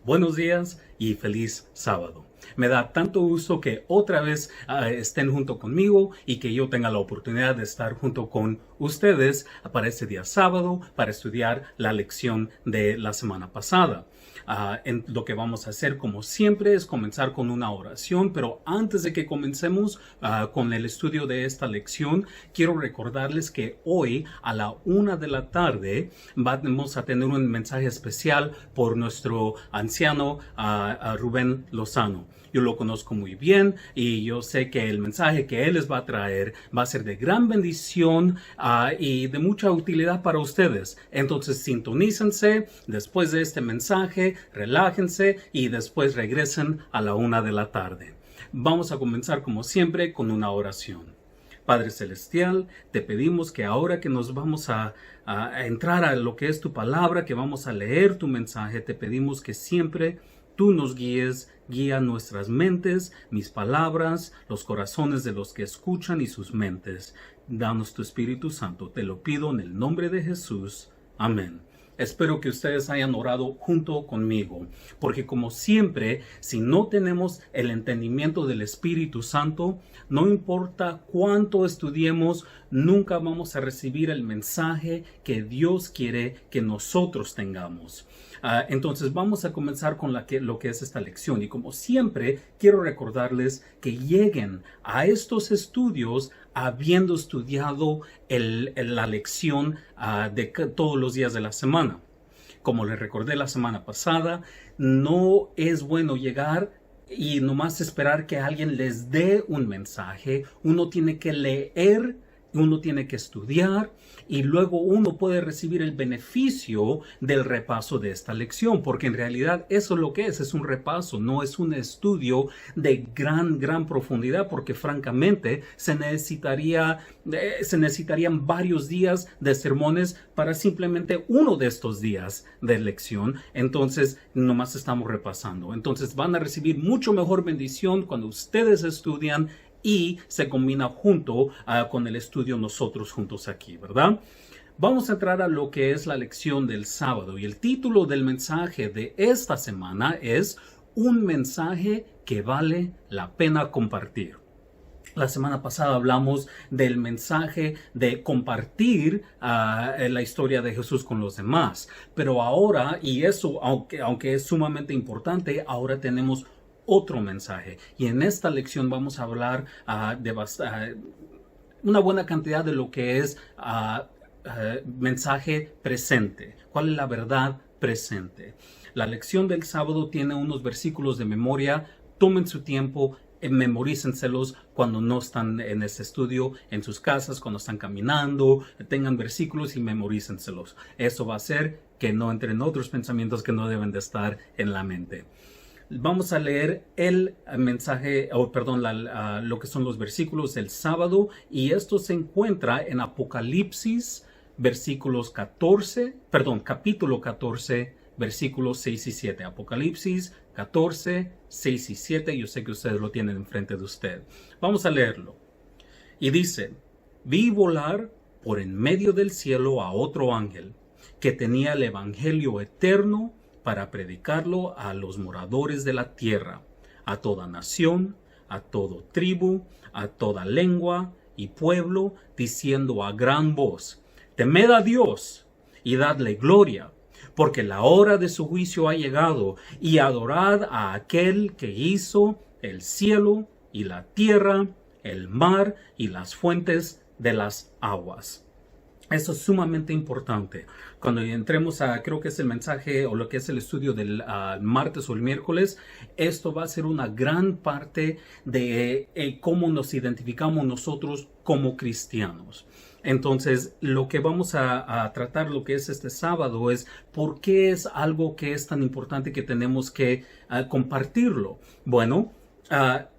Buenos días y feliz sábado. Me da tanto gusto que otra vez estén junto conmigo y que yo tenga la oportunidad de estar junto con ustedes para este día sábado para estudiar la lección de la semana pasada. Lo que vamos a hacer, como siempre, es comenzar con una oración, pero antes de que comencemos con el estudio de esta lección, quiero recordarles que hoy a la 1 de la tarde vamos a tener un mensaje especial por nuestro anciano Rubén Lozano. Yo lo conozco muy bien y yo sé que el mensaje que él les va a traer va a ser de gran bendición y de mucha utilidad para ustedes. Entonces sintonícense después de este mensaje, relájense y después regresen a la 1 de la tarde. Vamos a comenzar como siempre con una oración. Padre Celestial, te pedimos que ahora que nos vamos a entrar a lo que es tu palabra, que vamos a leer tu mensaje, te pedimos que siempre tú nos guíes, guía nuestras mentes, mis palabras, los corazones de los que escuchan y sus mentes. Danos tu Espíritu Santo, te lo pido en el nombre de Jesús. Amén. Espero que ustedes hayan orado junto conmigo, porque como siempre, si no tenemos el entendimiento del Espíritu Santo, no importa cuánto estudiemos, nunca vamos a recibir el mensaje que Dios quiere que nosotros tengamos. Entonces vamos a comenzar con lo que es esta lección y como siempre quiero recordarles que lleguen a estos estudios habiendo estudiado la lección de todos los días de la semana. Como les recordé la semana pasada, no es bueno llegar y nomás esperar que alguien les dé un mensaje. Uno tiene que leer, uno tiene que estudiar y luego uno puede recibir el beneficio del repaso de esta lección, porque en realidad eso es lo que es un repaso, no es un estudio de gran profundidad, porque francamente se necesitarían varios días de sermones para simplemente uno de estos días de lección. Entonces nomás estamos repasando. Entonces van a recibir mucho mejor bendición cuando ustedes estudian y se combina junto con el estudio nosotros juntos aquí, ¿verdad? Vamos a entrar a lo que es la lección del sábado y el título del mensaje de esta semana es Un mensaje que vale la pena compartir. La semana pasada hablamos del mensaje de compartir la historia de Jesús con los demás, pero ahora, y eso aunque es sumamente importante, ahora tenemos otro mensaje. Y en esta lección vamos a hablar de una buena cantidad de lo que es mensaje presente. ¿Cuál es la verdad presente? La lección del sábado tiene unos versículos de memoria. Tomen su tiempo, memorícenselos cuando no están en este estudio, en sus casas, cuando están caminando, tengan versículos y memorícenselos. Eso va a hacer que no entren otros pensamientos que no deben de estar en la mente. Vamos a leer el mensaje, lo que son los versículos del sábado, y esto se encuentra en Apocalipsis, capítulo 14, versículos 6 y 7. Apocalipsis 14, 6 y 7. Yo sé que ustedes lo tienen enfrente de usted. Vamos a leerlo. Y dice: Vi volar por en medio del cielo a otro ángel que tenía el evangelio eterno para predicarlo a los moradores de la tierra, a toda nación, a toda tribu, a toda lengua y pueblo, diciendo a gran voz: Temed a Dios y dadle gloria, porque la hora de su juicio ha llegado, y adorad a aquel que hizo el cielo y la tierra, el mar y las fuentes de las aguas. Eso es sumamente importante. Cuando entremos creo que es el mensaje o lo que es el estudio del martes o el miércoles, esto va a ser una gran parte de cómo nos identificamos nosotros como cristianos. Entonces, lo que vamos a tratar, lo que es este sábado, es por qué es algo que es tan importante que tenemos que compartirlo. Bueno,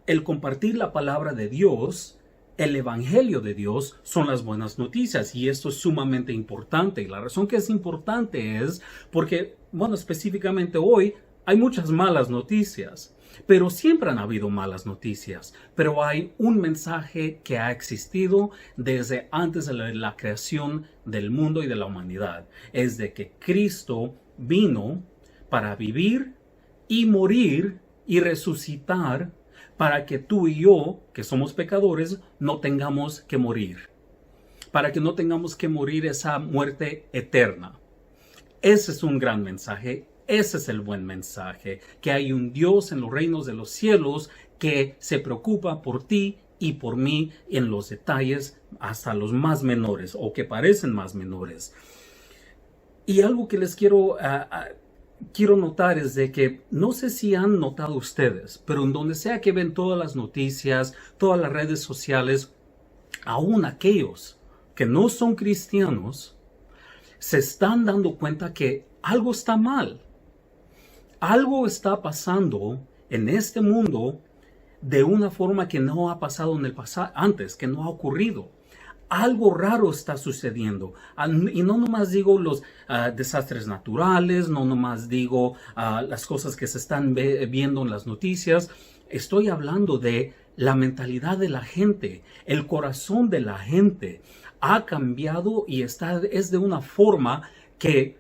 el compartir la palabra de Dios, el evangelio de Dios, son las buenas noticias, y esto es sumamente importante. Y la razón que es importante es porque, específicamente hoy hay muchas malas noticias, pero siempre han habido malas noticias. Pero hay un mensaje que ha existido desde antes de la creación del mundo y de la humanidad. Es de que Cristo vino para vivir, y morir y resucitar para que tú y yo, que somos pecadores, no tengamos que morir. Para que no tengamos que morir esa muerte eterna. Ese es un gran mensaje. Ese es el buen mensaje. Que hay un Dios en los reinos de los cielos que se preocupa por ti y por mí en los detalles hasta los más menores o que parecen más menores. Y algo que les quiero notar es de que no sé si han notado ustedes, pero en donde sea que ven todas las noticias, todas las redes sociales, aún aquellos que no son cristianos, se están dando cuenta que algo está mal. Algo está pasando en este mundo de una forma que no ha pasado en el pasado antes, que no ha ocurrido. Algo raro está sucediendo. Y no nomás digo los desastres naturales, no nomás digo las cosas que se están viendo en las noticias. Estoy hablando de la mentalidad de la gente, el corazón de la gente. Ha cambiado y es de una forma que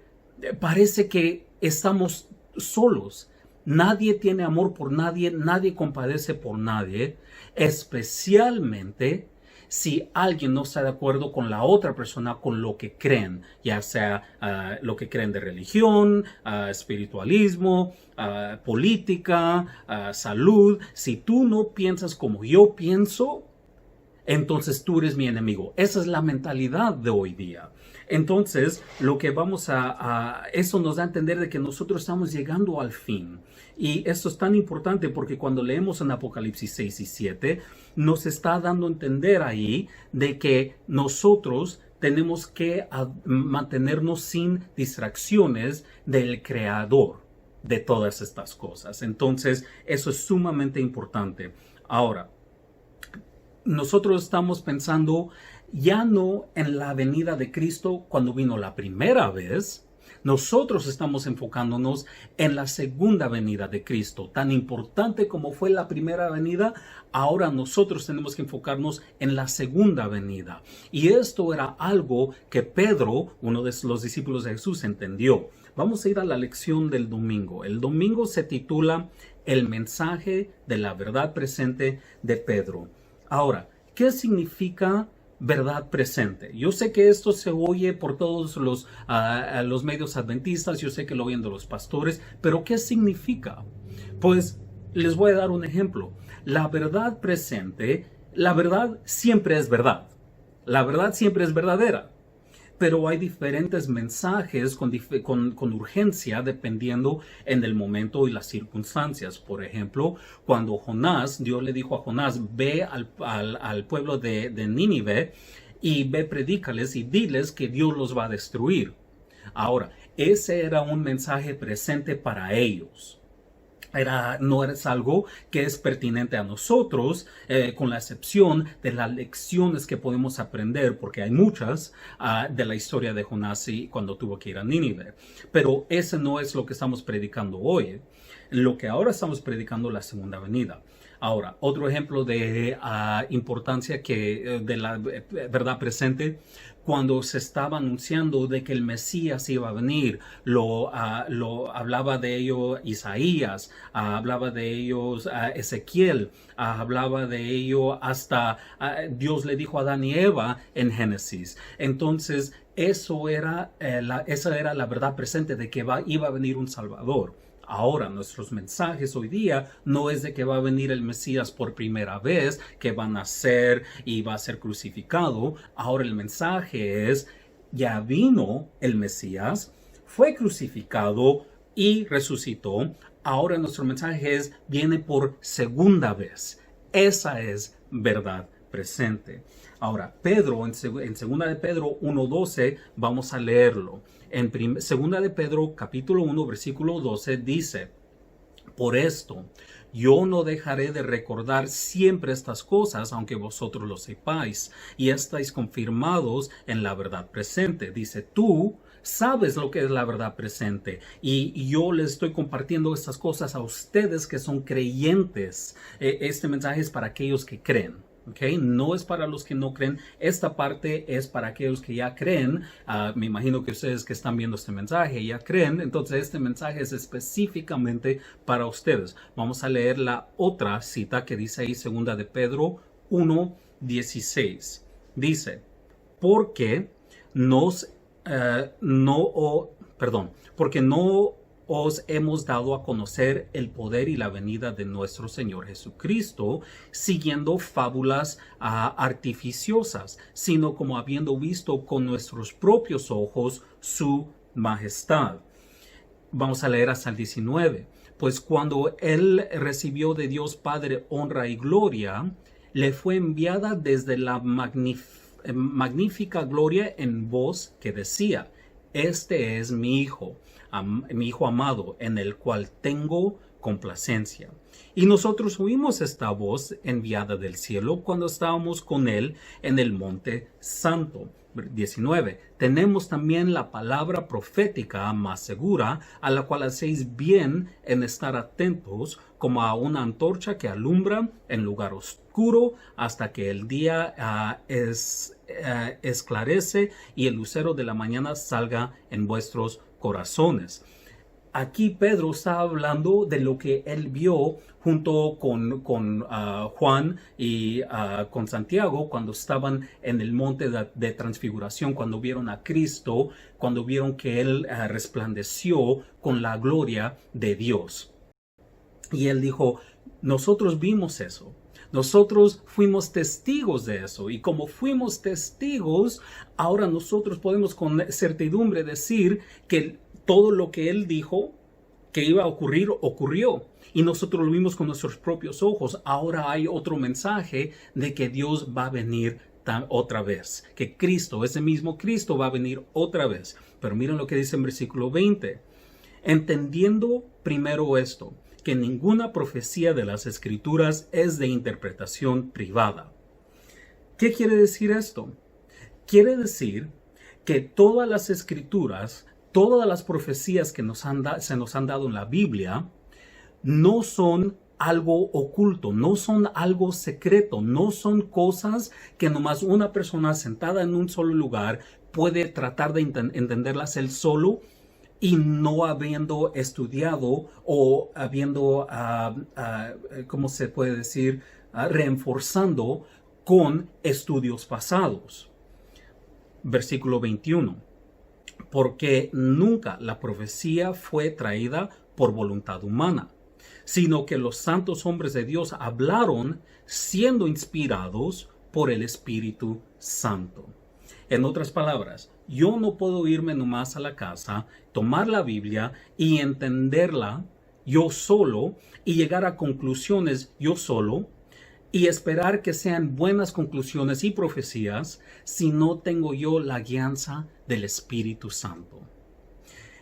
parece que estamos solos. Nadie tiene amor por nadie, nadie compadece por nadie, especialmente si alguien no está de acuerdo con la otra persona, con lo que creen, ya sea lo que creen de religión, espiritualismo, política, salud. Si tú no piensas como yo pienso, entonces tú eres mi enemigo. Esa es la mentalidad de hoy día. Entonces, lo que eso nos da a entender de que nosotros estamos llegando al fin. Y esto es tan importante porque cuando leemos en Apocalipsis 6 y 7, nos está dando a entender ahí de que nosotros tenemos que mantenernos sin distracciones del Creador de todas estas cosas. Entonces, eso es sumamente importante. Ahora, nosotros estamos pensando ya no en la venida de Cristo cuando vino la primera vez. Nosotros estamos enfocándonos en la segunda venida de Cristo. Tan importante como fue la primera venida, ahora nosotros tenemos que enfocarnos en la segunda venida. Y esto era algo que Pedro, uno de los discípulos de Jesús, entendió. Vamos a ir a la lección del domingo. El domingo se titula El mensaje de la verdad presente de Pedro. Ahora, ¿qué significa verdad presente? Yo sé que esto se oye por todos los medios adventistas, yo sé que lo oyen de los pastores, pero ¿qué significa? Pues les voy a dar un ejemplo. La verdad presente, la verdad siempre es verdad. La verdad siempre es verdadera. Pero hay diferentes mensajes con urgencia dependiendo en el momento y las circunstancias. Por ejemplo, cuando Dios le dijo a Jonás, ve al pueblo de Nínive y ve, predícales y diles que Dios los va a destruir. Ahora, ese era un mensaje presente para ellos. No es algo que es pertinente a nosotros, con la excepción de las lecciones que podemos aprender, porque hay muchas de la historia de Jonás y cuando tuvo que ir a Nínive. Pero ese no es lo que estamos predicando hoy. Lo que ahora estamos predicando es la segunda venida. Ahora, otro ejemplo de importancia de la verdad presente, cuando se estaba anunciando de que el Mesías iba a venir, hablaba de ello Isaías, hablaba de ellos Ezequiel, hablaba de ello hasta Dios le dijo a Adán y Eva en Génesis. Entonces, esa era la verdad presente de que iba a venir un Salvador. Ahora, nuestros mensajes hoy día no es de que va a venir el Mesías por primera vez, que va a nacer y va a ser crucificado. Ahora el mensaje es, ya vino el Mesías, fue crucificado y resucitó. Ahora nuestro mensaje es, viene por segunda vez. Esa es verdad presente. Ahora, Pedro, en 2 de Pedro 1:12, vamos a leerlo. En 2 de Pedro, capítulo 1, versículo 12, dice, por esto, yo no dejaré de recordar siempre estas cosas, aunque vosotros lo sepáis, y estáis confirmados en la verdad presente. Dice, tú sabes lo que es la verdad presente, y yo les estoy compartiendo estas cosas a ustedes que son creyentes. Este mensaje es para aquellos que creen. ¿Okay? No es para los que no creen. Esta parte es para aquellos que ya creen. Me imagino que ustedes que están viendo este mensaje ya creen. Entonces este mensaje es específicamente para ustedes. Vamos a leer la otra cita que dice ahí, segunda de Pedro 1:16. Dice, porque porque no os hemos dado a conocer el poder y la venida de nuestro Señor Jesucristo, siguiendo fábulas artificiosas, sino como habiendo visto con nuestros propios ojos su majestad. Vamos a leer hasta el 19. Pues cuando él recibió de Dios Padre honra y gloria, le fue enviada desde la magnífica gloria en voz que decía, este es mi hijo amado, en el cual tengo complacencia. Y nosotros oímos esta voz enviada del cielo cuando estábamos con él en el monte santo. 19. Tenemos también la palabra profética más segura, a la cual hacéis bien en estar atentos, como a una antorcha que alumbra en lugar oscuro hasta que el día esclarece y el lucero de la mañana salga en vuestros corazones. Aquí Pedro está hablando de lo que él vio junto con Juan y con Santiago cuando estaban en el monte de transfiguración, cuando vieron a Cristo, cuando vieron que él resplandeció con la gloria de Dios. Y él dijo, nosotros vimos eso. Nosotros fuimos testigos de eso, y como fuimos testigos, ahora nosotros podemos con certidumbre decir que todo lo que él dijo que iba a ocurrir, ocurrió. Y nosotros lo vimos con nuestros propios ojos. Ahora hay otro mensaje de que Dios va a venir otra vez. Que Cristo, ese mismo Cristo, va a venir otra vez. Pero miren lo que dice en versículo 20. Entendiendo primero esto, que ninguna profecía de las Escrituras es de interpretación privada. ¿Qué quiere decir esto? Quiere decir que todas las Escrituras, todas las profecías que se nos han dado en la Biblia, no son algo oculto, no son algo secreto, no son cosas que nomás una persona sentada en un solo lugar puede tratar de entenderlas él solo y no habiendo estudiado o habiendo, ¿cómo se puede decir?, reforzando con estudios pasados. Versículo 21. Porque nunca la profecía fue traída por voluntad humana, sino que los santos hombres de Dios hablaron siendo inspirados por el Espíritu Santo. En otras palabras, yo no puedo irme nomás a la casa, tomar la Biblia y entenderla yo solo y llegar a conclusiones yo solo y esperar que sean buenas conclusiones y profecías si no tengo yo la guianza del Espíritu Santo.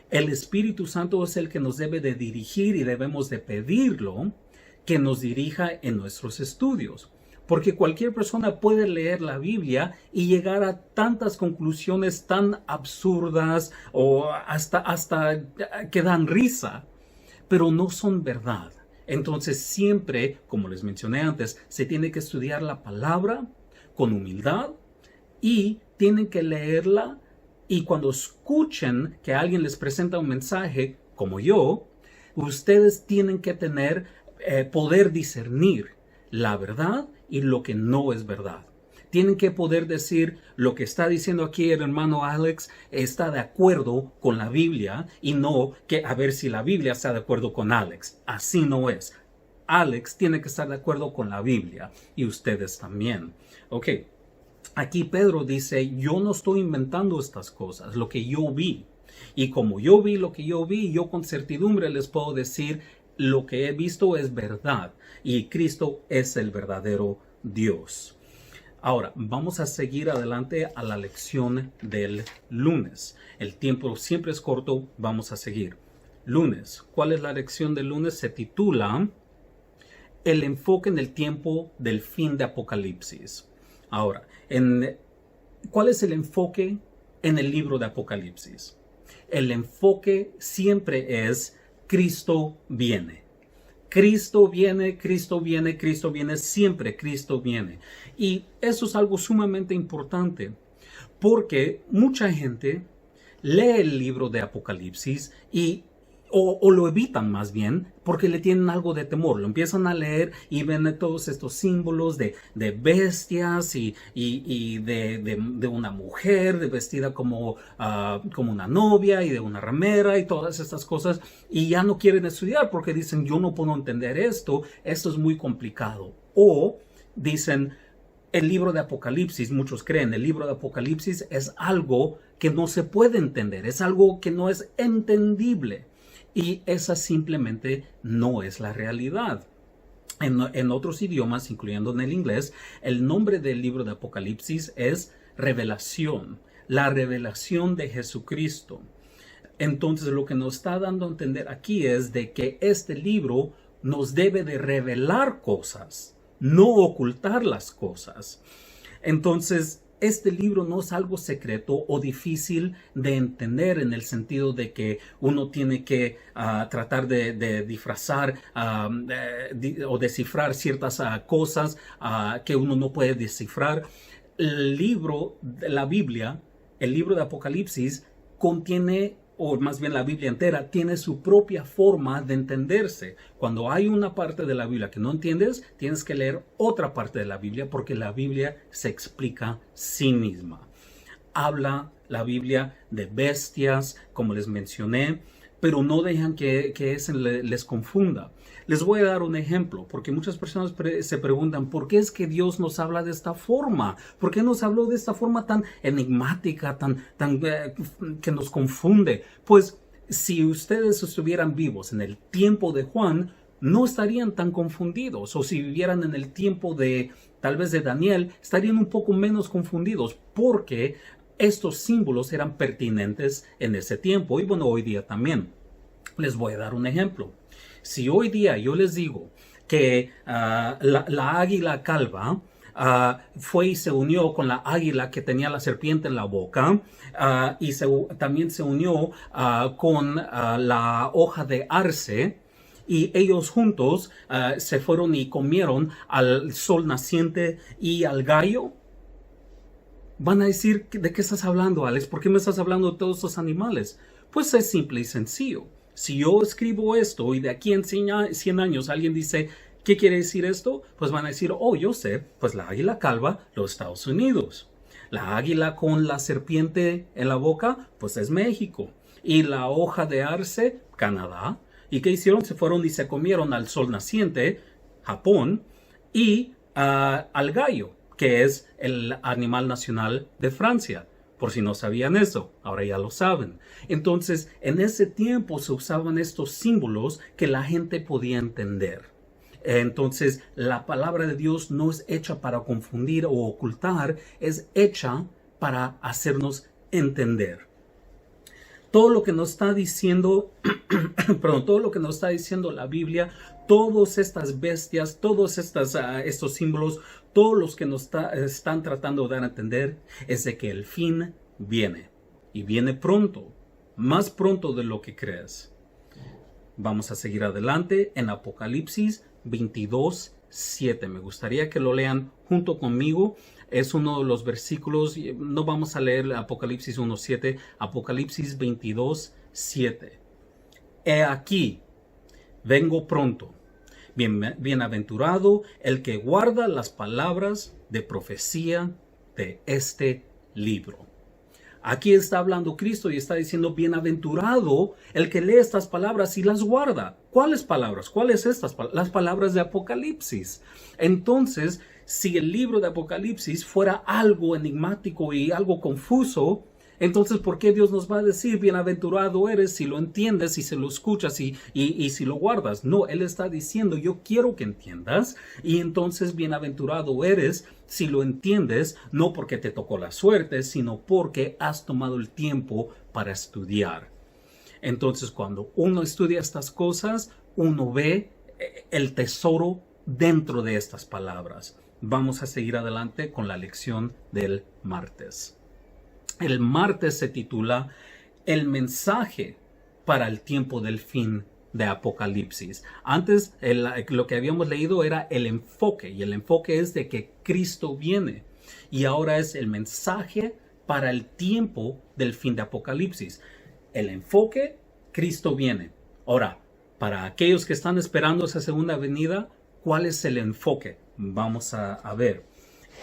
El Espíritu Santo es el que nos debe de dirigir y debemos de pedirlo que nos dirija en nuestros estudios. Porque cualquier persona puede leer la Biblia y llegar a tantas conclusiones tan absurdas o hasta que dan risa, pero no son verdad. Entonces siempre, como les mencioné antes, se tiene que estudiar la palabra con humildad y tienen que leerla, y cuando escuchen que alguien les presenta un mensaje como yo, ustedes tienen que poder discernir la verdad y lo que no es verdad. Tienen que poder decir lo que está diciendo aquí el hermano Alex está de acuerdo con la Biblia y no que a ver si la Biblia está de acuerdo con Alex. Así no es. Alex tiene que estar de acuerdo con la Biblia y ustedes también. Ok, aquí Pedro dice, yo no estoy inventando estas cosas, lo que yo vi. Y como yo vi lo que yo vi, yo con certidumbre les puedo decir lo que he visto es verdad y Cristo es el verdadero Dios. Ahora, vamos a seguir adelante a la lección del lunes. El tiempo siempre es corto, vamos a seguir. Lunes, ¿cuál es la lección del lunes? Se titula El enfoque en el tiempo del fin de Apocalipsis. Ahora, ¿cuál es el enfoque en el libro de Apocalipsis? El enfoque siempre es Cristo viene. Cristo viene, Cristo viene, Cristo viene, siempre Cristo viene. Y eso es algo sumamente importante, porque mucha gente lee el libro de Apocalipsis o lo evitan más bien porque le tienen algo de temor. Lo empiezan a leer y ven todos estos símbolos de bestias y de una mujer vestida como una novia y de una ramera y todas estas cosas, y ya no quieren estudiar porque dicen, yo no puedo entender esto es muy complicado. O dicen, el libro de Apocalipsis, muchos creen, el libro de Apocalipsis es algo que no se puede entender, es algo que no es entendible. Y esa simplemente no es la realidad. En otros idiomas, incluyendo en el inglés, el nombre del libro de Apocalipsis es Revelación, la revelación de Jesucristo. Entonces, lo que nos está dando a entender aquí es de que este libro nos debe de revelar cosas, no ocultar las cosas. Entonces, este libro no es algo secreto o difícil de entender en el sentido de que uno tiene que tratar de disfrazar o descifrar ciertas cosas que uno no puede descifrar. El libro de la Biblia, el libro de Apocalipsis, contiene, o más bien la Biblia entera, tiene su propia forma de entenderse. Cuando hay una parte de la Biblia que no entiendes, tienes que leer otra parte de la Biblia porque la Biblia se explica sí misma. Habla la Biblia de bestias, como les mencioné, pero no dejan que eso les confunda. Les voy a dar un ejemplo, porque muchas personas se preguntan, ¿por qué es que Dios nos habla de esta forma? ¿Por qué nos habló de esta forma tan enigmática, que nos confunde? Pues si ustedes estuvieran vivos en el tiempo de Juan, no estarían tan confundidos, o si vivieran en el tiempo tal vez de Daniel, estarían un poco menos confundidos, porque estos símbolos eran pertinentes en ese tiempo, y bueno, hoy día también. Les voy a dar un ejemplo. Si hoy día yo les digo que la águila calva fue y se unió con la águila que tenía la serpiente en la boca, y también se unió con la hoja de arce, y ellos juntos se fueron y comieron al sol naciente y al gallo, van a decir, ¿de qué estás hablando, Alex? ¿Por qué me estás hablando de todos estos animales? Pues es simple y sencillo. Si yo escribo esto y de aquí en 100 años alguien dice, ¿qué quiere decir esto? Pues van a decir, oh, yo sé, pues la águila calva, los Estados Unidos. La águila con la serpiente en la boca, pues es México. Y la hoja de arce, Canadá. ¿Y qué hicieron? Se fueron y se comieron al sol naciente, Japón, y al gallo, que es el animal nacional de Francia. Por si no sabían eso, ahora ya lo saben. Entonces, en ese tiempo se usaban estos símbolos que la gente podía entender. Entonces, la palabra de Dios no es hecha para confundir o ocultar, es hecha para hacernos entender. Todo lo que nos está diciendo, todo lo que nos está diciendo la Biblia, todas estas bestias, todos estos símbolos, todos los que nos están tratando de dar a entender es de que el fin viene, y viene pronto, más pronto de lo que crees. Vamos a seguir adelante en Apocalipsis 22:7. Me gustaría que lo lean junto conmigo. Es uno de los versículos, no vamos a leer Apocalipsis 1:7, Apocalipsis 22:7. He aquí, vengo pronto. Bienaventurado el que guarda las palabras de profecía de este libro. Aquí está hablando Cristo y está diciendo, bienaventurado el que lee estas palabras y las guarda. ¿Cuáles palabras? ¿Cuáles estas? Las palabras de Apocalipsis. Entonces, si el libro de Apocalipsis fuera algo enigmático y algo confuso, entonces, ¿por qué Dios nos va a decir, bienaventurado eres si lo entiendes, si se lo escuchas y si lo guardas? No, Él está diciendo, yo quiero que entiendas, y entonces bienaventurado eres si lo entiendes, no porque te tocó la suerte, sino porque has tomado el tiempo para estudiar. Entonces, cuando uno estudia estas cosas, uno ve el tesoro dentro de estas palabras. Vamos a seguir adelante con la lección del martes. El martes se titula El mensaje para el tiempo del fin de Apocalipsis. Antes lo que habíamos leído era el enfoque, y el enfoque es de que Cristo viene. Y ahora es el mensaje para el tiempo del fin de Apocalipsis. El enfoque, Cristo viene. Ahora, para aquellos que están esperando esa segunda venida, ¿cuál es el enfoque? Vamos a ver.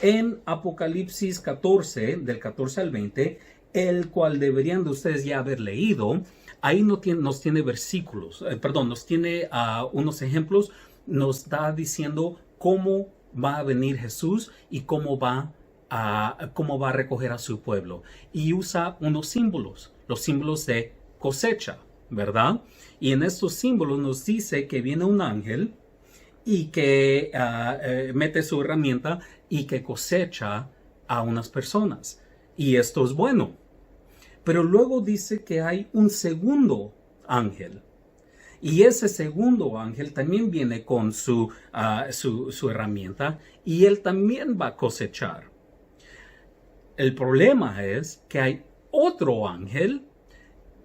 En Apocalipsis 14, del 14 al 20, el cual deberían de ustedes ya haber leído, ahí nos tiene versículos, nos tiene unos ejemplos, nos está diciendo cómo va a venir Jesús y cómo va a recoger a su pueblo. Y usa unos símbolos, los símbolos de cosecha, ¿verdad? Y en estos símbolos nos dice que viene un ángel y que mete su herramienta y que cosecha a unas personas. Y esto es bueno. Pero luego dice que hay un segundo ángel. Y ese segundo ángel también viene con su herramienta y él también va a cosechar. El problema es que hay otro ángel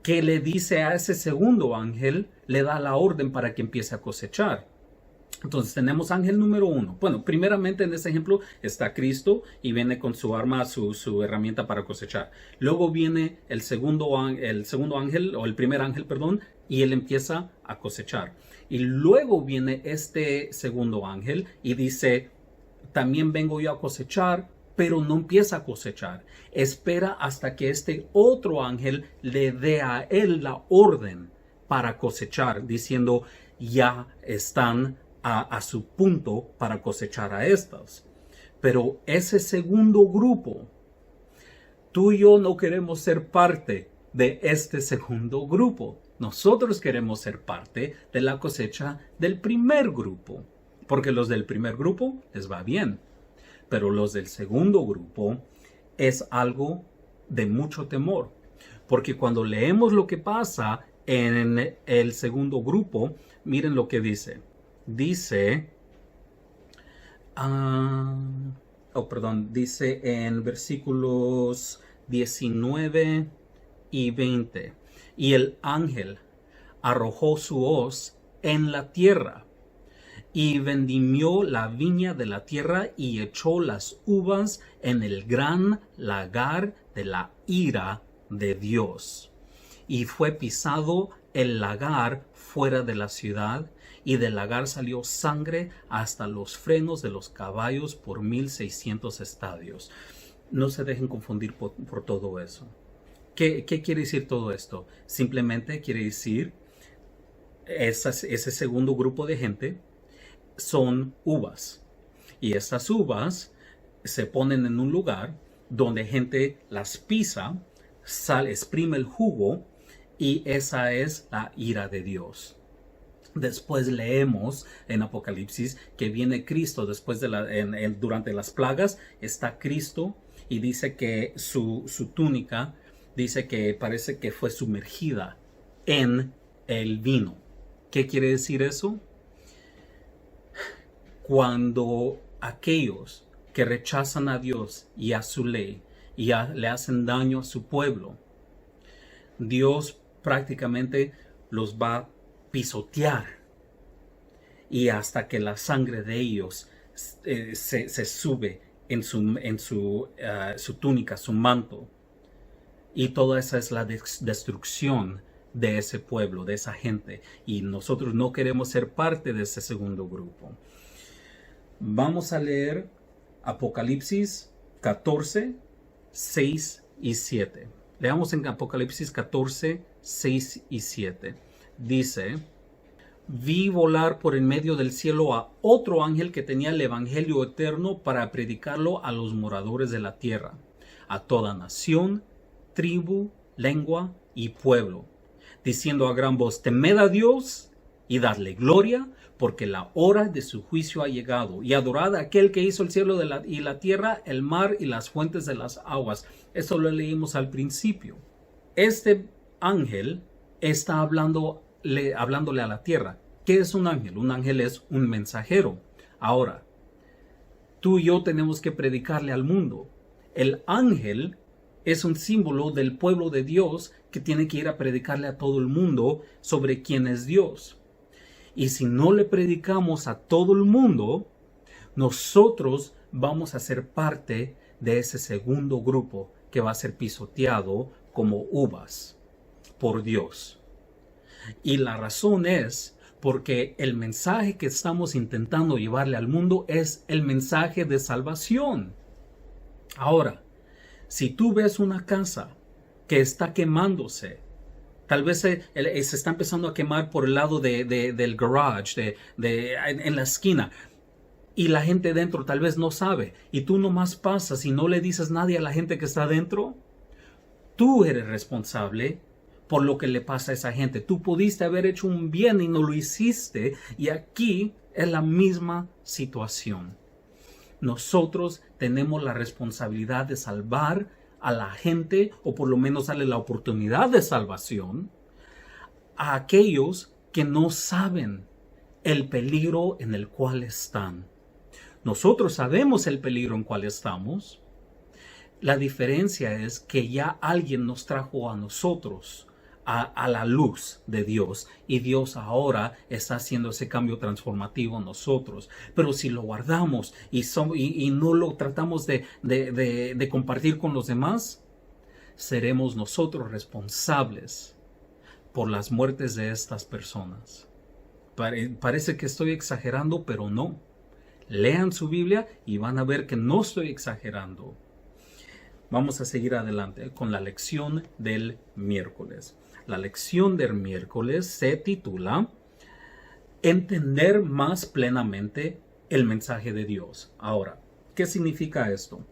que le dice a ese segundo ángel, le da la orden para que empiece a cosechar. Entonces tenemos ángel número 1. Bueno, primeramente en este ejemplo está Cristo y viene con su arma, su herramienta para cosechar. Luego viene el segundo ángel, o el primer ángel, perdón, y él empieza a cosechar. Y luego viene este segundo ángel y dice, también vengo yo a cosechar, pero no empieza a cosechar. Espera hasta que este otro ángel le dé a él la orden para cosechar, diciendo, ya están a su punto para cosechar a estas. Pero ese segundo grupo, tú y yo no queremos ser parte de este segundo grupo. Nosotros queremos ser parte de la cosecha del primer grupo, porque los del primer grupo les va bien, pero los del segundo grupo es algo de mucho temor, porque cuando leemos lo que pasa en el segundo grupo, miren lo que dice. Dice en versículos 19 y 20, y el ángel arrojó su hoz en la tierra y vendimió la viña de la tierra y echó las uvas en el gran lagar de la ira de Dios. Y fue pisado el lagar fuera de la ciudad, y del lagar salió sangre hasta los frenos de los caballos por 1600 estadios. No se dejen confundir por todo eso. ¿Qué quiere decir todo esto? Simplemente quiere decir ese segundo grupo de gente son uvas. Y estas uvas se ponen en un lugar donde gente las pisa, exprime el jugo, y esa es la ira de Dios. Después leemos en Apocalipsis que viene Cristo después durante las plagas. Está Cristo y dice que su túnica, dice que parece que fue sumergida en el vino. ¿Qué quiere decir eso? Cuando aquellos que rechazan a Dios y a su ley y le hacen daño a su pueblo, Dios prácticamente los va a pisotear, y hasta que la sangre de ellos se sube en su túnica, su manto, y toda esa es la destrucción de ese pueblo, de esa gente, y nosotros no queremos ser parte de ese segundo grupo. Vamos a leer Apocalipsis 14, 6 y 7. Leamos en Apocalipsis 14, 6 y 7. Dice, vi volar por en medio del cielo a otro ángel que tenía el evangelio eterno para predicarlo a los moradores de la tierra, a toda nación, tribu, lengua y pueblo, diciendo a gran voz, temed a Dios y dadle gloria, porque la hora de su juicio ha llegado, y adorad a aquel que hizo el cielo y la tierra, el mar y las fuentes de las aguas. Esto lo leímos al principio. Este ángel está hablándole a la tierra. ¿Qué es un ángel? Un ángel es un mensajero. Ahora, tú y yo tenemos que predicarle al mundo. El ángel es un símbolo del pueblo de Dios que tiene que ir a predicarle a todo el mundo sobre quién es Dios. Y si no le predicamos a todo el mundo, nosotros vamos a ser parte de ese segundo grupo que va a ser pisoteado como uvas por Dios. Y la razón es porque el mensaje que estamos intentando llevarle al mundo es el mensaje de salvación. Ahora, si tú ves una casa que está quemándose, tal vez se está empezando a quemar por el lado del garage, en la esquina, y la gente dentro tal vez no sabe, y tú nomás pasas y no le dices nada a la gente que está dentro, tú eres responsable por lo que le pasa a esa gente. Tú pudiste haber hecho un bien y no lo hiciste, y aquí es la misma situación. Nosotros tenemos la responsabilidad de salvar a la gente, o por lo menos darle la oportunidad de salvación a aquellos que no saben el peligro en el cual están. Nosotros sabemos el peligro en cual estamos. La diferencia es que ya alguien nos trajo a nosotros a la luz de Dios, y Dios ahora está haciendo ese cambio transformativo en nosotros. Pero si lo guardamos y no lo tratamos de compartir con los demás, seremos nosotros responsables por las muertes de estas personas. Parece que estoy exagerando, pero no. Lean su Biblia y van a ver que no estoy exagerando. Vamos a seguir adelante con la lección del miércoles. La lección del miércoles se titula Entender más plenamente el mensaje de Dios. Ahora, ¿qué significa esto?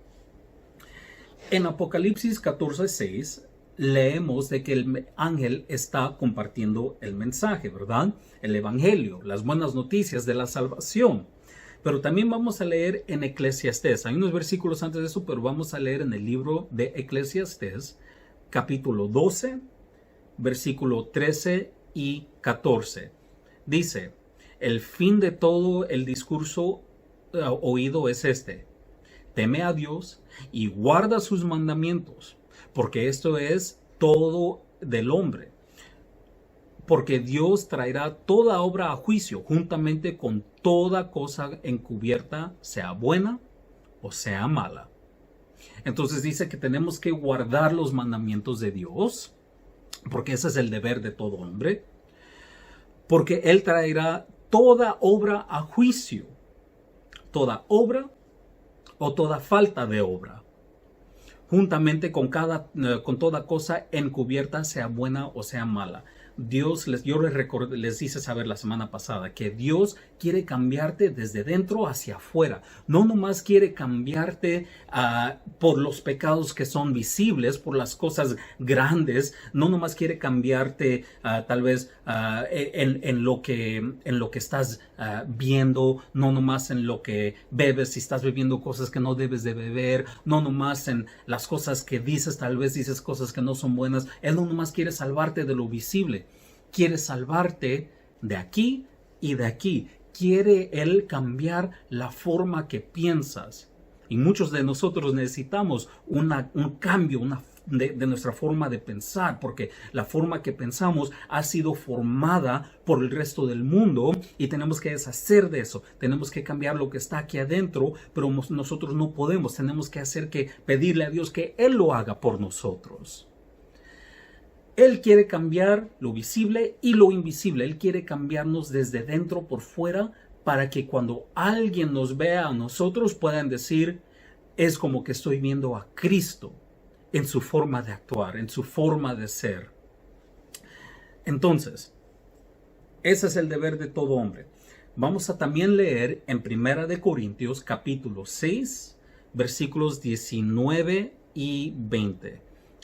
En Apocalipsis 14:6 leemos de que el ángel está compartiendo el mensaje, ¿verdad? El evangelio, las buenas noticias de la salvación. Pero también vamos a leer en Eclesiastés. Hay unos versículos antes de eso, pero vamos a leer en el libro de Eclesiastés, capítulo 12, versículo 13 y 14. Dice, el fin de todo el discurso oído es este: teme a Dios y guarda sus mandamientos, porque esto es todo del hombre. Porque Dios traerá toda obra a juicio, juntamente con toda cosa encubierta, sea buena o sea mala. Entonces dice que tenemos que guardar los mandamientos de Dios, porque ese es el deber de todo hombre, porque Él traerá toda obra a juicio, toda obra o toda falta de obra, juntamente con toda cosa encubierta, sea buena o sea mala. Yo les hice saber la semana pasada que Dios quiere cambiarte desde dentro hacia afuera. No nomás quiere cambiarte por los pecados que son visibles, por las cosas grandes. No nomás quiere cambiarte tal vez en lo que estás viendo, no nomás en lo que bebes, si estás bebiendo cosas que no debes de beber, no nomás en las cosas que dices, tal vez dices cosas que no son buenas. Él no nomás quiere salvarte de lo visible, quiere salvarte de aquí y de aquí. Quiere Él cambiar la forma que piensas. Y muchos de nosotros necesitamos un cambio, de nuestra forma de pensar, porque la forma que pensamos ha sido formada por el resto del mundo y tenemos que deshacer de eso. Tenemos que cambiar lo que está aquí adentro, pero nosotros no podemos. Tenemos que pedirle a Dios que Él lo haga por nosotros. Él quiere cambiar lo visible y lo invisible. Él quiere cambiarnos desde dentro por fuera, para que cuando alguien nos vea a nosotros puedan decir, es como que estoy viendo a Cristo en su forma de actuar, en su forma de ser. Entonces, ese es el deber de todo hombre. Vamos a también leer en 1 de Corintios capítulo 6, versículos 19 y 20.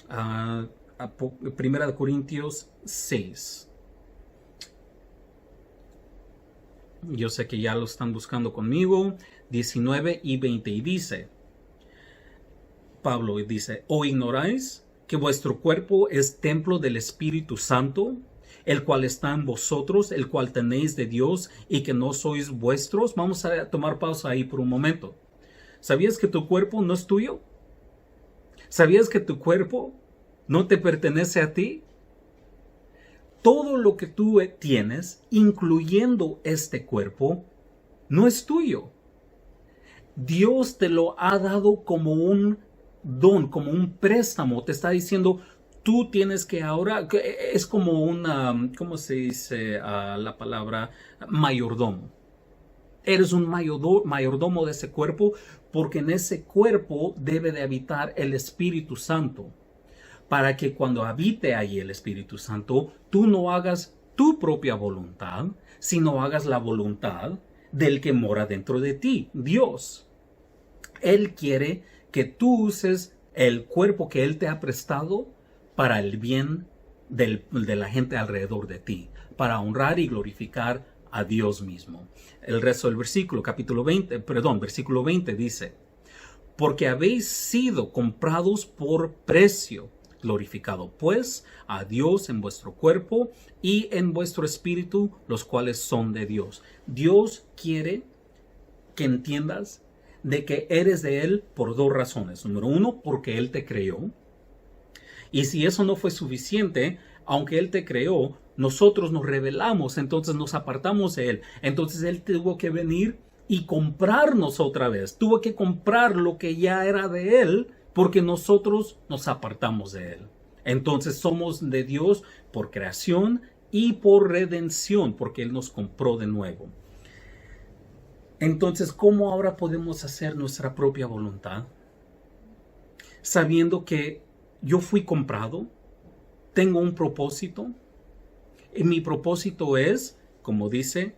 1 de Corintios 6. Yo sé que ya lo están buscando conmigo. 19 y 20. Y dice, Pablo dice, ¿o ignoráis que vuestro cuerpo es templo del Espíritu Santo, el cual está en vosotros, el cual tenéis de Dios, y que no sois vuestros? Vamos a tomar pausa ahí por un momento. ¿Sabías que tu cuerpo no es tuyo? ¿Sabías que tu cuerpo no te pertenece a ti? Todo lo que tú tienes, incluyendo este cuerpo, no es tuyo. Dios te lo ha dado como un don, como un préstamo. Te está diciendo, tú tienes que ahora, es como una, ¿cómo se dice la palabra? Mayordomo. Eres un mayordomo de ese cuerpo, porque en ese cuerpo debe de habitar el Espíritu Santo, para que cuando habite ahí el Espíritu Santo, tú no hagas tu propia voluntad, sino hagas la voluntad del que mora dentro de ti, Dios. Él quiere que tú uses el cuerpo que Él te ha prestado para el bien de la gente alrededor de ti, para honrar y glorificar a Dios mismo. El resto del versículo, versículo 20 dice, porque habéis sido comprados por precio. Glorificado pues a Dios en vuestro cuerpo y en vuestro espíritu, los cuales son de Dios. Dios quiere que entiendas de que eres de Él por dos razones. Número uno, porque Él te creó. Y si eso no fue suficiente, aunque Él te creó, nosotros nos rebelamos, entonces nos apartamos de Él. Entonces Él tuvo que venir y comprarnos otra vez. Tuvo que comprar lo que ya era de Él, porque nosotros nos apartamos de Él. Entonces somos de Dios por creación y por redención, porque Él nos compró de nuevo. Entonces, ¿cómo ahora podemos hacer nuestra propia voluntad? Sabiendo que yo fui comprado, tengo un propósito, y mi propósito es, como dice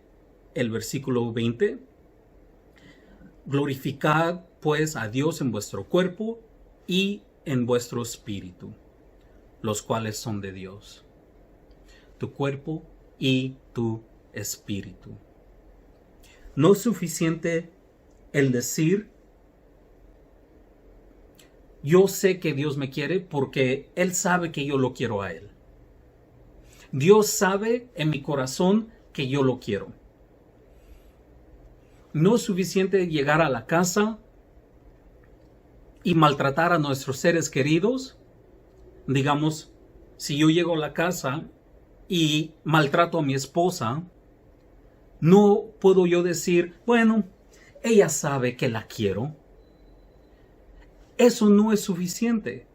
el versículo 20, glorificad pues a Dios en vuestro cuerpo y en vuestro espíritu, los cuales son de Dios. Tu cuerpo y tu espíritu. No es suficiente el decir, yo sé que Dios me quiere porque Él sabe que yo lo quiero a Él. Dios sabe en mi corazón que yo lo quiero. No es suficiente llegar a la casa y maltratar a nuestros seres queridos. Digamos, si yo llego a la casa y maltrato a mi esposa, no puedo yo decir, bueno, ella sabe que la quiero. Eso no es suficiente.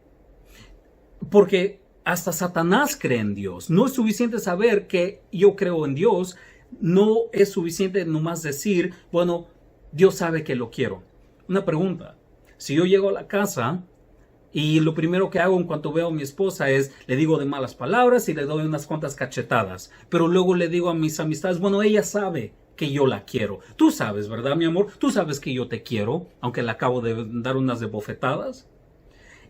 Porque hasta Satanás cree en Dios. No es suficiente saber que yo creo en Dios. No es suficiente nomás decir, bueno, Dios sabe que lo quiero. Una pregunta. Si yo llego a la casa y lo primero que hago en cuanto veo a mi esposa es, le digo de malas palabras y le doy unas cuantas cachetadas. Pero luego le digo a mis amistades, bueno, ella sabe que yo la quiero. Tú sabes, ¿verdad, mi amor? Tú sabes que yo te quiero, aunque le acabo de dar unas de bofetadas.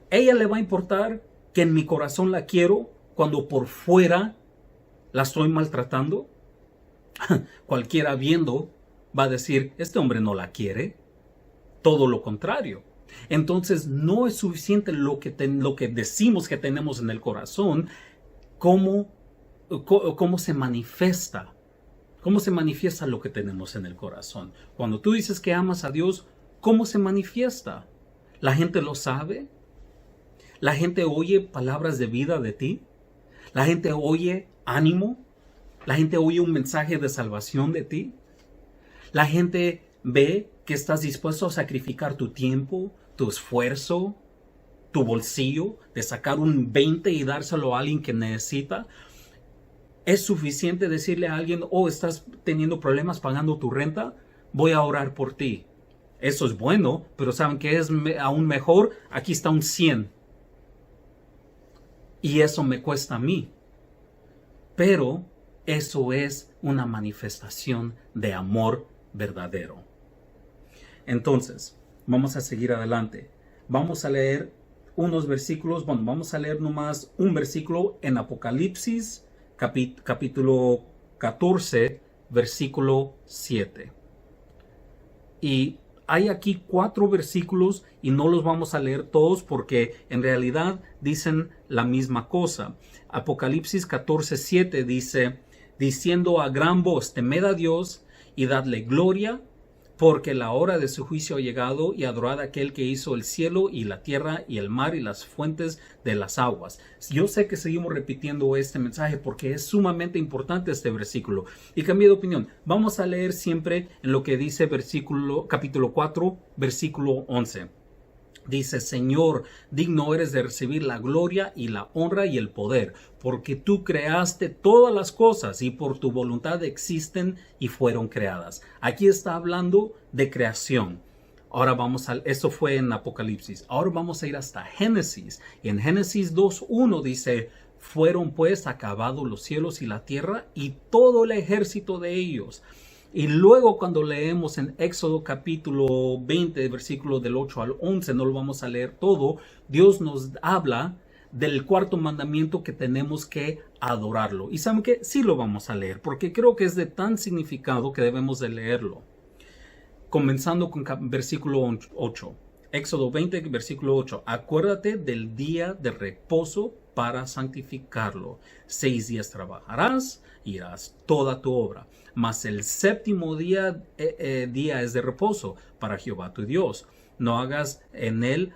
¿Ella le va a importar que en mi corazón la quiero cuando por fuera la estoy maltratando? Cualquiera viendo va a decir, este hombre no la quiere. Todo lo contrario. Entonces no es suficiente lo que decimos que tenemos en el corazón, cómo se manifiesta. ¿Cómo se manifiesta lo que tenemos en el corazón? Cuando tú dices que amas a Dios, ¿cómo se manifiesta? ¿La gente lo sabe? ¿La gente oye palabras de vida de ti? ¿La gente oye ánimo? ¿La gente oye un mensaje de salvación de ti? ¿La gente ve que estás dispuesto a sacrificar tu tiempo, tu esfuerzo, tu bolsillo, de sacar un 20 y dárselo a alguien que necesita? ¿Es suficiente decirle a alguien, oh, estás teniendo problemas pagando tu renta? Voy a orar por ti. Eso es bueno, pero ¿saben qué es aún mejor? Aquí está un 100. Y eso me cuesta a mí. Pero eso es una manifestación de amor verdadero. Entonces, vamos a seguir adelante. Vamos a leer unos versículos. Bueno, vamos a leer nomás un versículo en Apocalipsis, capítulo 14, versículo 7. Y hay aquí 4 versículos y no los vamos a leer todos porque en realidad dicen la misma cosa. Apocalipsis 14, 7 dice, diciendo a gran voz, temed a Dios y dadle gloria, porque la hora de su juicio ha llegado, y adorad a aquel que hizo el cielo y la tierra y el mar y las fuentes de las aguas. Yo sé que seguimos repitiendo este mensaje porque es sumamente importante este versículo. Y cambié de opinión. Vamos a leer siempre en lo que dice capítulo 4, versículo 11. Dice: Señor, digno eres de recibir la gloria y la honra y el poder, porque tú creaste todas las cosas y por tu voluntad existen y fueron creadas. Aquí está hablando de creación. Ahora esto fue en Apocalipsis. Ahora vamos a ir hasta Génesis. Y en Génesis 2:1 dice: fueron pues acabados los cielos y la tierra y todo el ejército de ellos. Y luego cuando leemos en Éxodo capítulo 20, versículo del 8 al 11, no lo vamos a leer todo, Dios nos habla del cuarto mandamiento, que tenemos que adorarlo. Y saben que sí lo vamos a leer, porque creo que es de tan significado que debemos de leerlo. Comenzando con versículo 8. Éxodo 20, versículo 8. Acuérdate del día de reposo para santificarlo. 6 días trabajarás y harás toda tu obra. Mas el séptimo día es de reposo para Jehová tu Dios. No hagas en él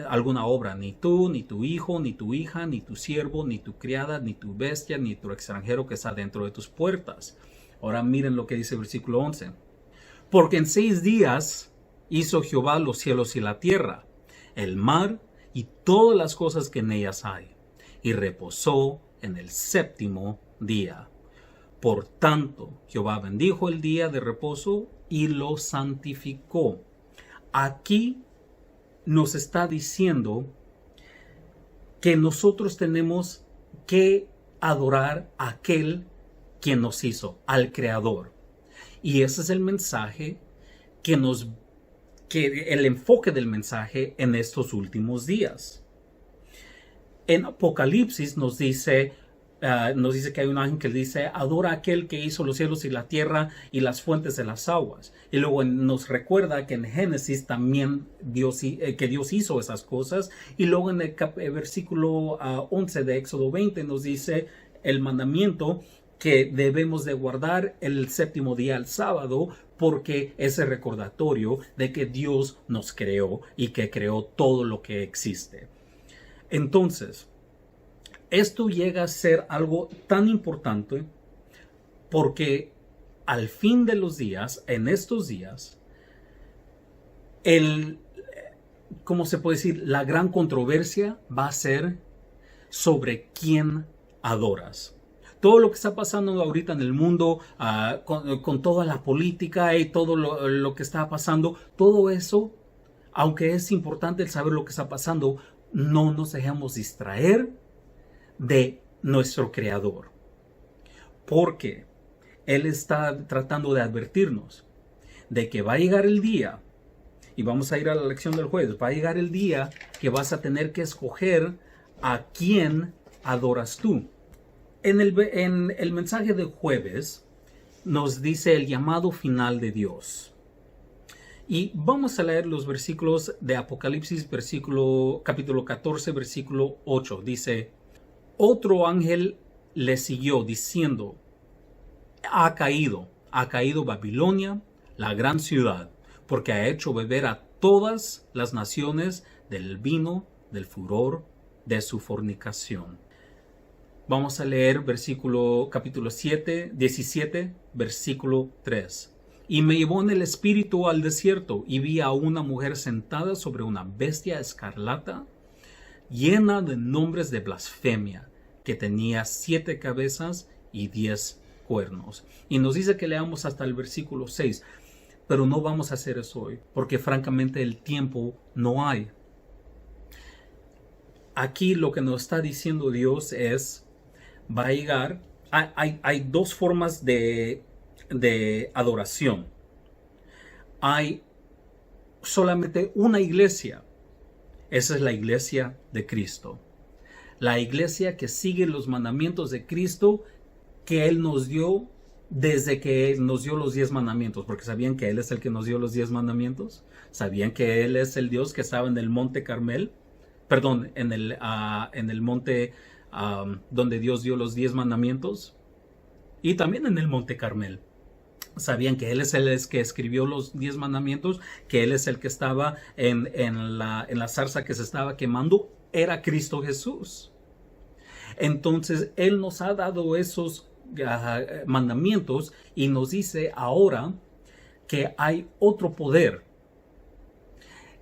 alguna obra, ni tú, ni tu hijo, ni tu hija, ni tu siervo, ni tu criada, ni tu bestia, ni tu extranjero que está dentro de tus puertas. Ahora miren lo que dice el versículo 11. Porque en 6 días hizo Jehová los cielos y la tierra, el mar y todas las cosas que en ellas hay, y reposó en el séptimo día. Por tanto, Jehová bendijo el día de reposo y lo santificó. Aquí nos está diciendo que nosotros tenemos que adorar a aquel quien nos hizo, al Creador. Y ese es el mensaje el enfoque del mensaje en estos últimos días. En Apocalipsis nos dice que hay un ángel que dice: adora a aquel que hizo los cielos y la tierra y las fuentes de las aguas. Y luego nos recuerda que en Génesis también que Dios hizo esas cosas. Y luego en el versículo 11 de Éxodo 20 nos dice el mandamiento que debemos de guardar el séptimo día, el sábado, porque es el recordatorio de que Dios nos creó y que creó todo lo que existe. Entonces, esto llega a ser algo tan importante porque al fin de los días, en estos días, ¿cómo se puede decir? La gran controversia va a ser sobre quién adoras. Todo lo que está pasando ahorita en el mundo, con toda la política y todo lo que está pasando, todo eso, aunque es importante el saber lo que está pasando, no nos dejemos distraer de nuestro Creador. Porque Él está tratando de advertirnos de que va a llegar el día, y vamos a ir a la lección del jueves, va a llegar el día que vas a tener que escoger a quién adoras tú. En el mensaje del jueves nos dice el llamado final de Dios. Y vamos a leer los versículos de Apocalipsis, capítulo 14, versículo 8. Dice: otro ángel le siguió diciendo: ha caído Babilonia, la gran ciudad, porque ha hecho beber a todas las naciones del vino del furor de su fornicación. Vamos a leer capítulo 17, versículo 3. Y me llevó en el espíritu al desierto, y vi a una mujer sentada sobre una bestia escarlata, llena de nombres de blasfemia, que tenía 7 cabezas y 10 cuernos. Y nos dice que leamos hasta el versículo 6, pero no vamos a hacer eso hoy, porque francamente el tiempo no hay. Aquí lo que nos está diciendo Dios es: va a llegar, hay 2 formas de adoración. Hay solamente una iglesia. Esa es la iglesia de Cristo. La iglesia que sigue los mandamientos de Cristo que Él nos dio desde que nos dio los 10 mandamientos. Porque ¿sabían que Él es el que nos dio los 10 mandamientos? ¿Sabían que Él es el Dios que estaba en el monte Carmel? Perdón, en el monte donde Dios dio los 10 mandamientos, y también en el monte Carmel. Sabían que Él es el que escribió los 10 mandamientos, que Él es el que estaba en la zarza que se estaba quemando, era Cristo Jesús. Entonces, Él nos ha dado esos mandamientos y nos dice ahora que hay otro poder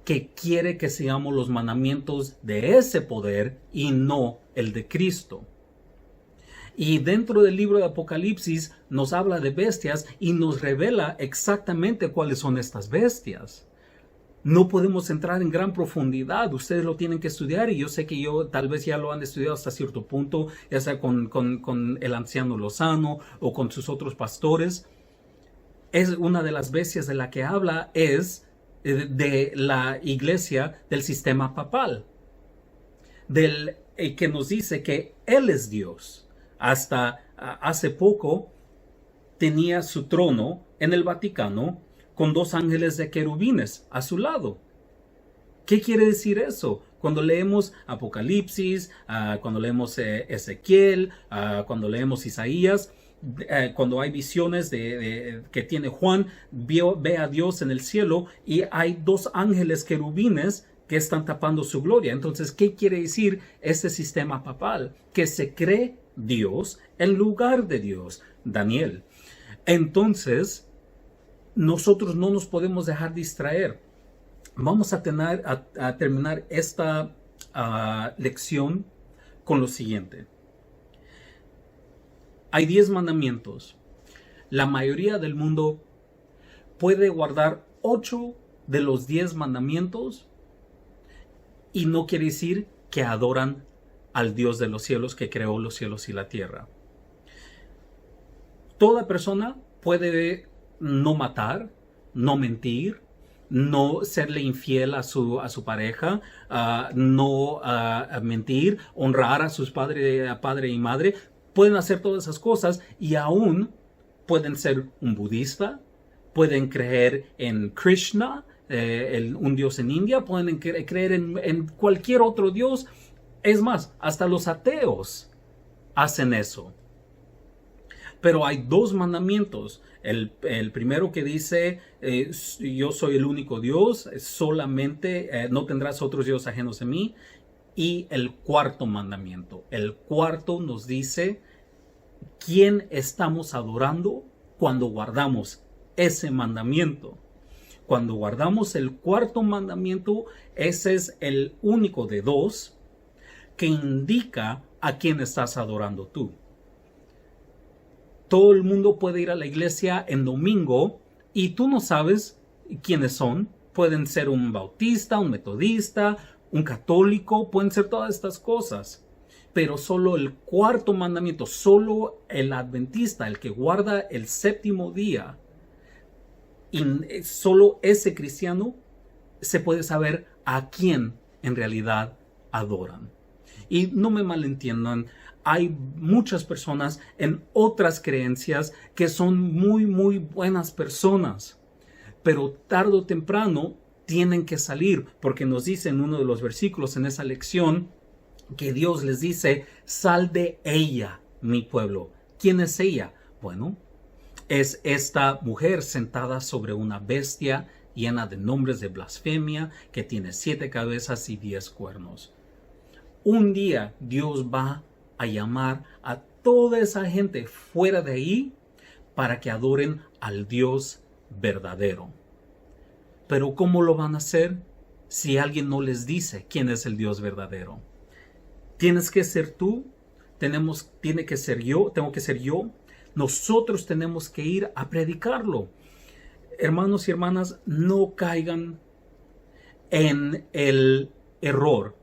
que quiere que sigamos los mandamientos de ese poder y no el de Cristo. Y dentro del libro de Apocalipsis nos habla de bestias y nos revela exactamente cuáles son estas bestias. No podemos entrar en gran profundidad, ustedes lo tienen que estudiar y yo sé que tal vez ya lo han estudiado hasta cierto punto, ya sea con el anciano Lozano o con sus otros pastores. Es una de las bestias de la que habla es de la iglesia del sistema papal, que nos dice que Él es Dios. Hasta hace poco tenía su trono en el Vaticano con 2 ángeles de querubines a su lado. ¿Qué quiere decir eso? Cuando leemos Apocalipsis, cuando leemos Ezequiel, cuando leemos Isaías, cuando hay visiones que tiene Juan, ve a Dios en el cielo y hay 2 ángeles querubines que están tapando su gloria. Entonces, ¿qué quiere decir ese sistema papal? Que se cree Dios en lugar de Dios. Daniel. Entonces, nosotros no nos podemos dejar distraer. Vamos a terminar esta lección con lo siguiente. Hay 10 mandamientos. La mayoría del mundo puede guardar 8 de los 10 mandamientos y no quiere decir que adoran al Dios de los cielos que creó los cielos y la tierra. Toda persona puede no matar, no mentir, no serle infiel a su pareja, no mentir, honrar a sus padre y madre. Pueden hacer todas esas cosas y aún pueden ser un budista, pueden creer en Krishna, un dios en India, pueden creer en cualquier otro dios. Es más, hasta los ateos hacen eso. Pero hay 2 mandamientos. El primero que dice, yo soy el único Dios, solamente no tendrás otros dioses ajenos a mí. Y el 4º mandamiento. El 4º nos dice quién estamos adorando cuando guardamos ese mandamiento. Cuando guardamos el 4º mandamiento, ese es el único de 2 que indica a quién estás adorando tú. Todo el mundo puede ir a la iglesia en domingo y tú no sabes quiénes son. Pueden ser un bautista, un metodista, un católico, pueden ser todas estas cosas. Pero solo el 4º mandamiento, solo el adventista, el que guarda el 7º día, y solo ese cristiano se puede saber a quién en realidad adoran. Y no me malentiendan, hay muchas personas en otras creencias que son muy, muy buenas personas, pero tarde o temprano tienen que salir, porque nos dice en uno de los versículos en esa lección que Dios les dice, sal de ella, mi pueblo. ¿Quién es ella? Bueno, es esta mujer sentada sobre una bestia llena de nombres de blasfemia, que tiene 7 cabezas y 10 cuernos. Un día Dios va a llamar a toda esa gente fuera de ahí para que adoren al Dios verdadero. Pero ¿cómo lo van a hacer si alguien no les dice quién es el Dios verdadero? Tienes que ser tú, tiene que ser yo, tengo que ser yo. Nosotros tenemos que ir a predicarlo. Hermanos y hermanas, no caigan en el error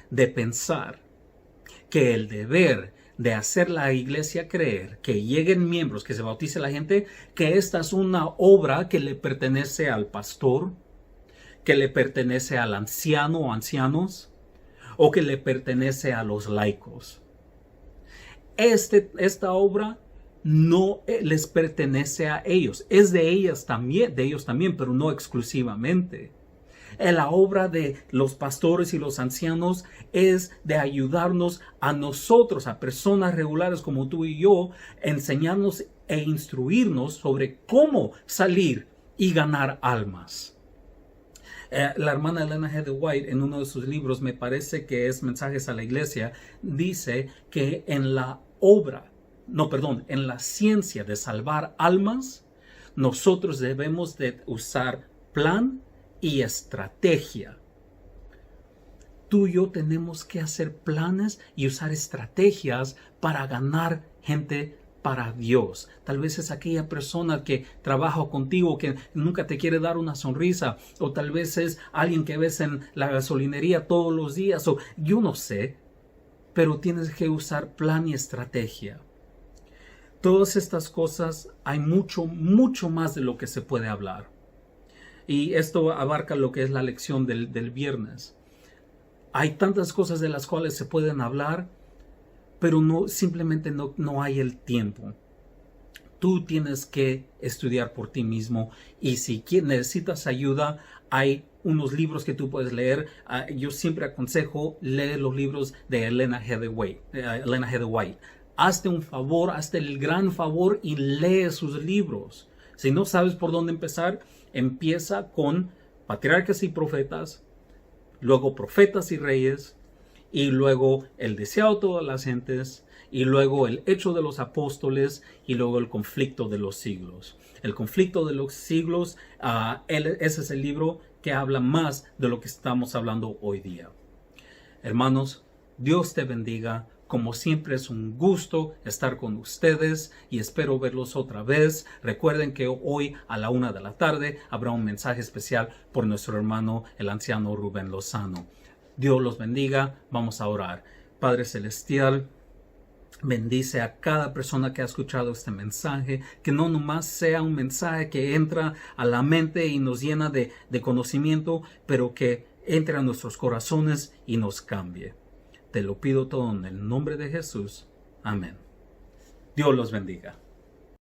de pensar que el deber de hacer la iglesia creer, que lleguen miembros, que se bautice la gente, que esta es una obra que le pertenece al pastor, que le pertenece al anciano o ancianos, o que le pertenece a los laicos. Esta obra no les pertenece a ellos, es de ellos también, pero no exclusivamente. La obra de los pastores y los ancianos es de ayudarnos a nosotros, a personas regulares como tú y yo, enseñarnos e instruirnos sobre cómo salir y ganar almas. La hermana Elena G. de White, en uno de sus libros, me parece que es Mensajes a la Iglesia, dice que en la ciencia de salvar almas, nosotros debemos de usar plan y estrategia. Tú y yo tenemos que hacer planes y usar estrategias para ganar gente para Dios. Tal vez es aquella persona que trabaja contigo que nunca te quiere dar una sonrisa, o tal vez es alguien que ves en la gasolinería todos los días, o yo no sé, pero tienes que usar plan y estrategia. Todas estas cosas hay mucho más de lo que se puede hablar. Y esto abarca lo que es la lección del viernes. Hay tantas cosas de las cuales se pueden hablar, pero simplemente no hay el tiempo. Tú tienes que estudiar por ti mismo, y si necesitas ayuda, hay unos libros que tú puedes leer. Yo siempre aconsejo leer los libros de Elena G. de White. Hazte un favor, hazte el gran favor y lee sus libros. Si no sabes por dónde empezar, empieza con Patriarcas y Profetas, luego Profetas y Reyes, y luego El deseado de todas las gentes, y luego El hecho de los apóstoles, y luego El conflicto de los siglos. El conflicto de los siglos, ese es el libro que habla más de lo que estamos hablando hoy día. Hermanos, Dios te bendiga. Como siempre, es un gusto estar con ustedes y espero verlos otra vez. Recuerden que hoy a la 1 de la tarde habrá un mensaje especial por nuestro hermano, el anciano Rubén Lozano. Dios los bendiga. Vamos a orar. Padre Celestial, bendice a cada persona que ha escuchado este mensaje, que no nomás sea un mensaje que entra a la mente y nos llena de conocimiento, pero que entre a nuestros corazones y nos cambie. Te lo pido todo en el nombre de Jesús. Amén. Dios los bendiga.